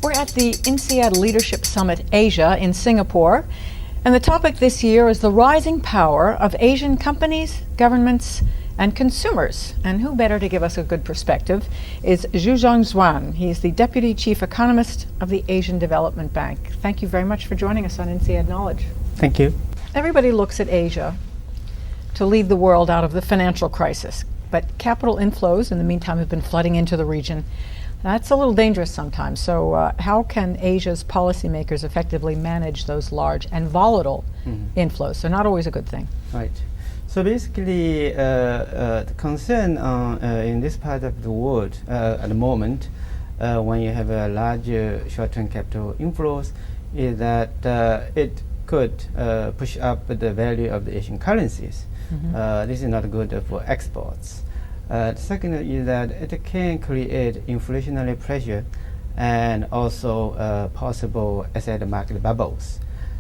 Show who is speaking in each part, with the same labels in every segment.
Speaker 1: We're at the INSEAD Leadership Summit Asia in Singapore, and the topic this year is the rising power of Asian companies, governments, and consumers. And who better to give us a good perspective is Zhuang. He's the Deputy Chief Economist of the Asian Development Bank. Thank you very much for joining us on INSEAD Knowledge.
Speaker 2: Thank you.
Speaker 1: Everybody looks at Asia to lead the world out of the financial crisis, but capital inflows in the meantime have been flooding into the region. That's a little dangerous sometimes. So how can Asia's policymakers effectively manage those large and volatile inflows? So not always a good thing.
Speaker 2: Right. So basically, the concern in this part of the world at the moment, when you have a large short-term capital inflows, is that it could push up the value of the Asian currencies. This is not good for exports. The second is that it can create inflationary pressure and also possible asset market bubbles.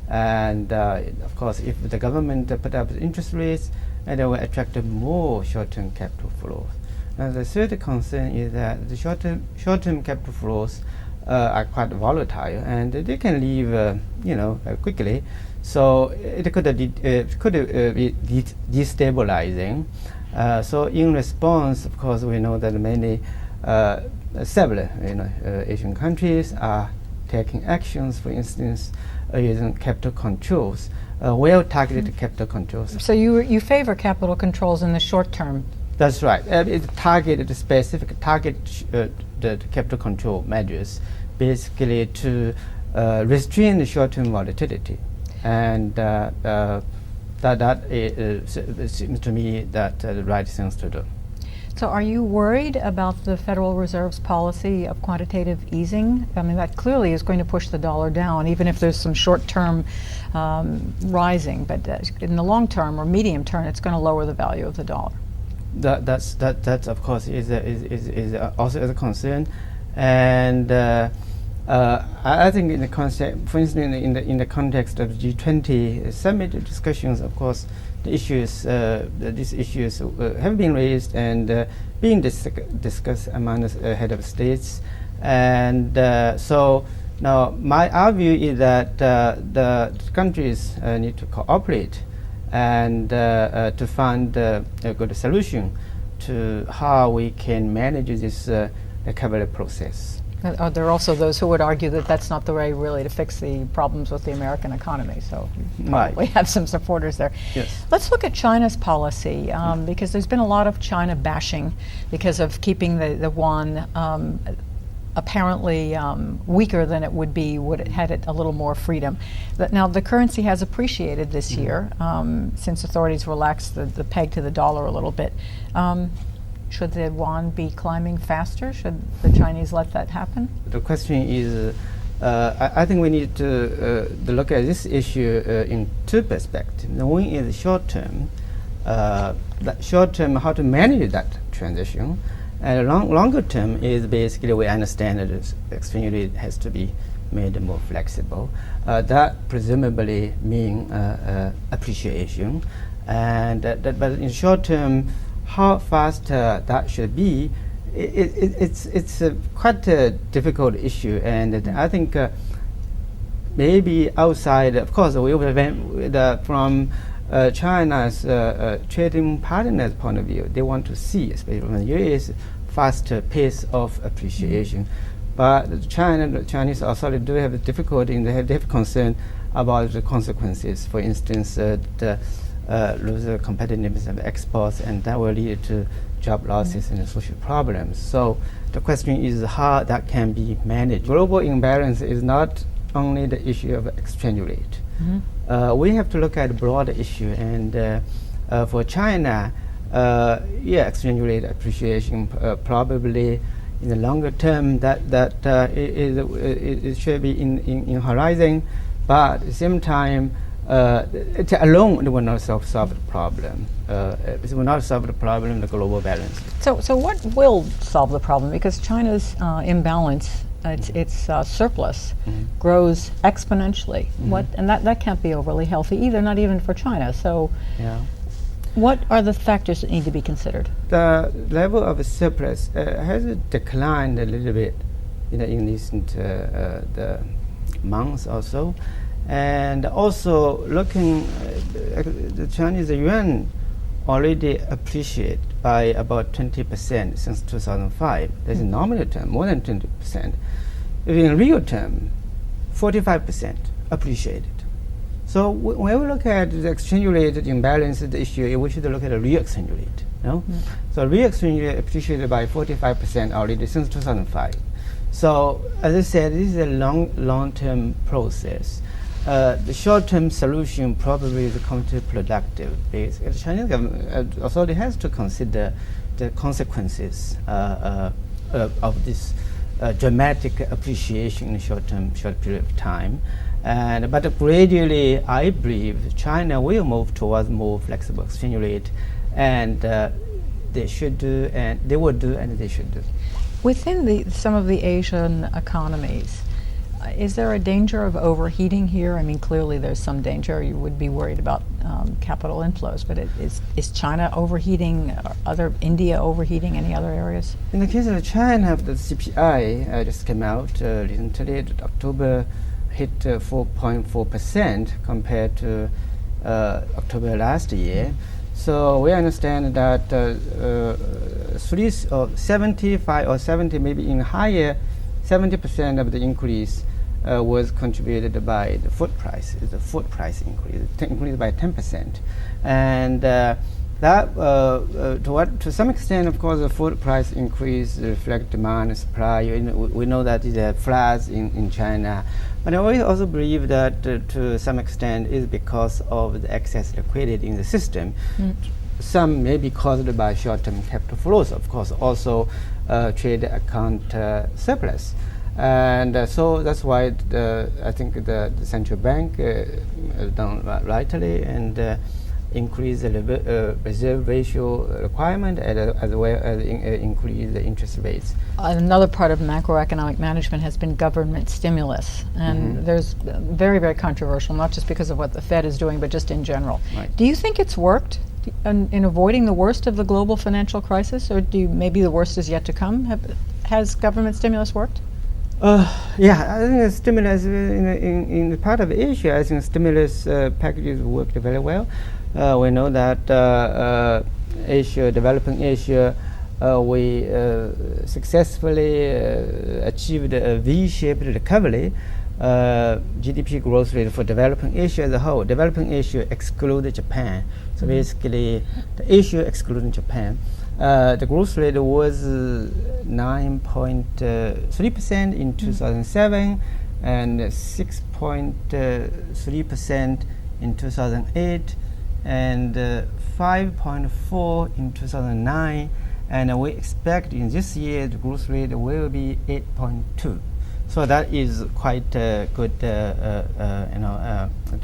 Speaker 2: And of course, if the government put up interest rates, it will attract more short-term capital flows. Now, the third concern is that the short-term capital flows are quite volatile, and they can leave, quickly. So it could be destabilizing. So in response, of course, we know that many several Asian countries are taking actions. For instance, using capital controls, well-targeted capital controls.
Speaker 1: So you favor capital controls in the short term?
Speaker 2: That's right. It's targeted, specific the capital control measures, basically to restrain the short-term volatility, and that seems to me that the right things to do.
Speaker 1: So are you worried about the Federal Reserve's policy of quantitative easing? I mean, that clearly is going to push the dollar down, even if there's some short-term rising. But in the long term or medium term, it's going to lower the value of the dollar.
Speaker 2: That of course is also a concern, and I think in the concept, for instance, in the context of G20 summit discussions, of course, the issues, these issues have been raised and being discussed among the head of states, and so now our view is that the countries need to cooperate and to find a good solution to how we can manage this recovery process.
Speaker 1: There are also those who would argue that that's not the way really to fix the problems with the American economy. So you probably have some supporters there.
Speaker 2: Yes.
Speaker 1: Let's look at China's policy, because there's been a lot of China bashing because of keeping the yuan apparently weaker than it would be would it had it a little more freedom. But now the currency has appreciated this year since authorities relaxed the peg to the dollar a little bit. Should the yuan be climbing faster? Should the Chinese let that happen?
Speaker 2: The question is, I think we need to look at this issue in two perspectives. One is short term, how to manage that transition. And longer term is basically we understand that the exchange rate has to be made more flexible. That presumably means appreciation. And but in short term, how fast that should be, it's quite a difficult issue, and I think maybe outside, of course, from China's trading partners' point of view, they want to see, especially from the U.S., faster pace of appreciation. But the Chinese authorities do have difficulty, and they have concern about the consequences. For instance, lose the competitiveness of exports, and that will lead to job losses and social problems. So the question is how that can be managed. Global imbalance is not only the issue of exchange rate. We have to look at a broader issue, and for China, exchange rate appreciation probably in the longer term it should be in horizon, but at the same time, it alone will not solve the problem. It will not solve the problem, the global balance.
Speaker 1: So what will solve the problem? Because China's imbalance, its surplus, grows exponentially. And that can't be overly healthy either, not even for China. So what are the factors that need to be considered?
Speaker 2: The level of surplus has declined a little bit in recent the months or so. And also looking, the Chinese yuan already appreciated by about 20% since 2005. That's in nominal term, more than 20%. In real term, 45% appreciated. So when we look at the exchange rate imbalance issue, we should look at the real exchange rate. No? So real exchange rate appreciated by 45% already since 2005. So as I said, this is a long-term process. The short-term solution probably is counterproductive. The Chinese government authority has to consider the consequences of this dramatic appreciation in short period of time. But gradually, I believe China will move towards more flexible exchange rate, and they should do, and they will do, and they should do.
Speaker 1: Within some of the Asian economies, is there a danger of overheating here? I mean, clearly there's some danger. You would be worried about capital inflows, but is China overheating? India overheating? Any other areas?
Speaker 2: In the case of China, the CPI just came out recently. October hit 4.4% compared to October last year. So we understand that 75 or 70, maybe even higher, 70% of the increase was contributed by the food price. The food price increased by 10%, and that to some extent, of course, the food price increase reflect demand and supply. We know that there are floods in China, but I also believe that to some extent is because of the excess liquidity in the system. Some may be caused by short-term capital flows, of course, also trade account surplus. And so that's why I think the central bank done rightly and increase the reserve ratio requirement as well as increase the interest rates.
Speaker 1: Another part of macroeconomic management has been government stimulus, and there's very, very controversial, not just because of what the Fed is doing, but just in general.
Speaker 2: Right.
Speaker 1: Do you think it's worked in avoiding the worst of the global financial crisis, or maybe the worst is yet to come? Has government stimulus worked?
Speaker 2: Yeah, I think the stimulus in the part of Asia, I think stimulus packages worked very well. We know that Asia, developing Asia, we successfully achieved a V-shaped recovery. GDP growth rate for developing Asia as a whole. Developing Asia excluded Japan. So basically, the Asia excluding Japan. The growth rate was 9.3% in 2007 and 6.3% in 2008 and 5.4% in 2009. And we expect in this year the growth rate will be 8.2%. So that is quite a good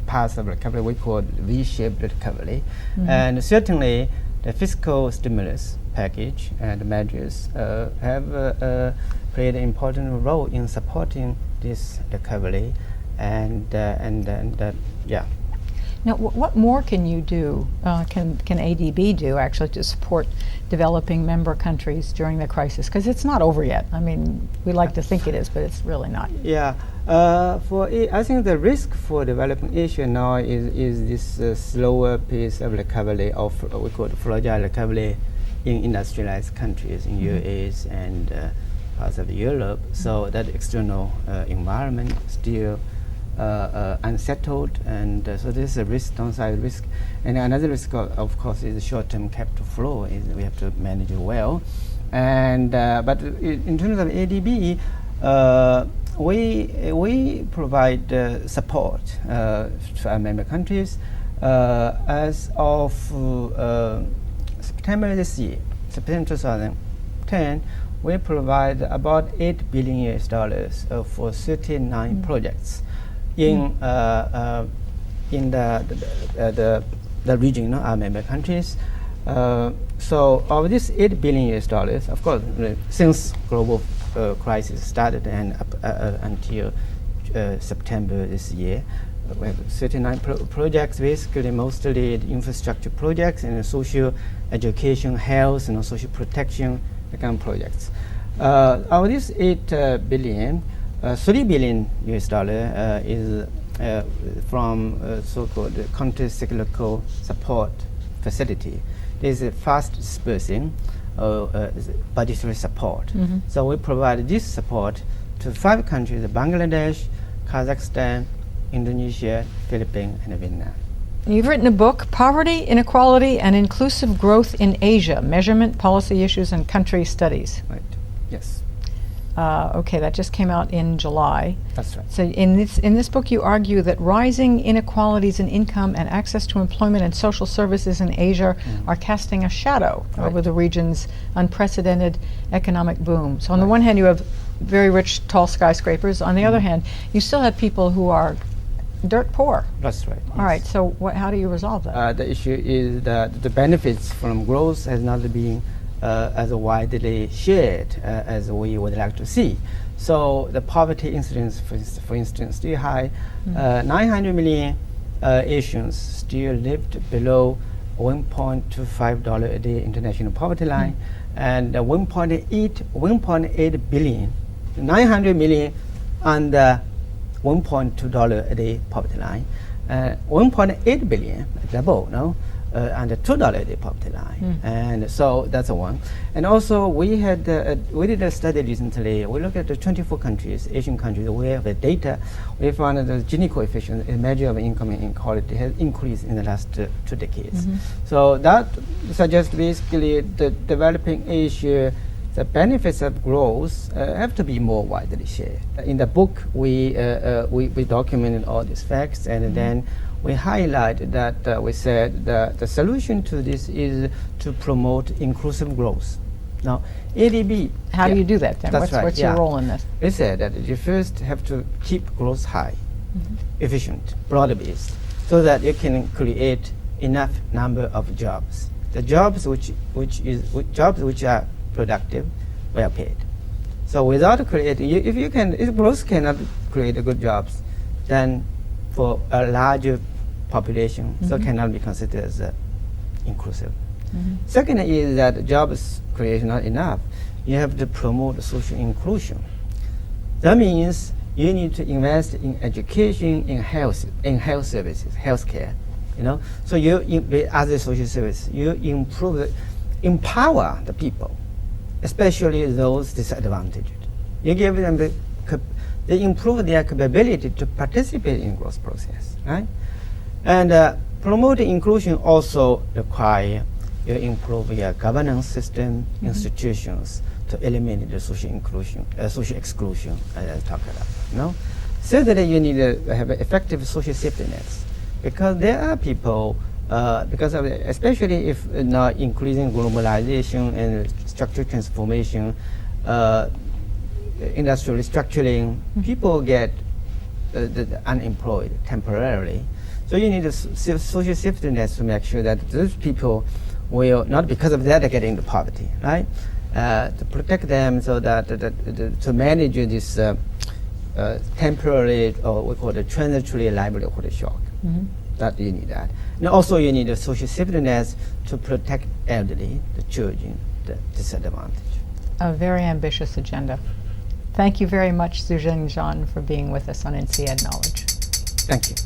Speaker 2: path of recovery. We call it V-shaped recovery. And certainly the fiscal stimulus package and measures have played an important role in supporting this recovery. And yeah.
Speaker 1: Now, what more can you do, can ADB do actually to support developing member countries during the crisis? Because it's not over yet. I mean, we like to think it is, but it's really not.
Speaker 2: Yeah. I think the risk for developing Asia now is this slower pace of recovery of we call it fragile recovery in industrialized countries, in US and parts of Europe. So that external environment still unsettled, and so this is a risk, downside risk. And another risk, of course, is the short-term capital flow. We have to manage it well. And but in terms of ADB, we provide support to our member countries. As of September this year, September 2010, we provide about $8 billion for 39 projects in the region, our member countries. So of this $8 billion, of course, since global crisis started and until September this year, we have 39 projects, basically mostly infrastructure projects and social education, health, and social protection kind of projects. Of this 8 billion, 3 billion US dollar is from so-called counter-cyclical support facility. This is fast dispersing budgetary support. So we provide this support to 5 countries: Bangladesh, Kazakhstan, Indonesia, Philippines, and Vietnam.
Speaker 1: You've written a book, Poverty, Inequality, and Inclusive Growth in Asia, Measurement, Policy Issues, and Country Studies.
Speaker 2: Right. Yes.
Speaker 1: Okay, that just came out in July.
Speaker 2: That's right.
Speaker 1: So in this book you argue that rising inequalities in income and access to employment and social services in Asia are casting a shadow over the region's unprecedented economic boom. So on the one hand you have very rich, tall skyscrapers. On the other hand, you still have people who are dirt poor.
Speaker 2: That's right.
Speaker 1: All right, so how do you resolve that?
Speaker 2: The issue is that the benefits from growth has not been as widely shared as we would like to see. So the poverty incidence, for instance, still high. 900 million Asians still lived below $1.25 a day international poverty line, and 1.8 billion, 900 million under $1.2 a day poverty line, 1.8 billion, double, no? Under $2 a day poverty line, and so that's one. And also we did a study recently. We looked at the 24 countries, Asian countries, where the data we found that the Gini coefficient, a measure of income inequality, has increased in the last 2 decades. So that suggests basically the developing Asia, the benefits of growth have to be more widely shared. In the book, we documented all these facts, and then we highlighted that we said that the solution to this is to promote inclusive growth. Now, ADB.
Speaker 1: How do you do that then?
Speaker 2: That's right,
Speaker 1: What's your role in this?
Speaker 2: We said that you first have to keep growth high, efficient, broad-based, so that you can create enough number of jobs. The jobs which are productive, well paid. So without creating, if growth cannot create good jobs, then for a larger population, so cannot be considered as inclusive. Second is that jobs creation not enough. You have to promote social inclusion. That means you need to invest in education, in health services, healthcare. So with other social services, you empower the people, especially those disadvantaged. You give them they improve their capability to participate in growth process, right? And promoting inclusion also require you improve your governance system, institutions to eliminate the social exclusion as I talked about. Thirdly, you need to have effective social safety nets, because there are people because of especially if not increasing globalization and structural transformation, industrial restructuring, people get unemployed temporarily. So you need a social safety net to make sure that those people will not because of that get into poverty, right? To protect them, so that to manage this temporary, or we call it transitory livelihood shock. That you need that. And also you need a social safety net to protect elderly, the children, the disadvantaged.
Speaker 1: A very ambitious agenda. Thank you very much, Zhuang Juzhong, for being with us on INSEAD Knowledge.
Speaker 2: Thank you.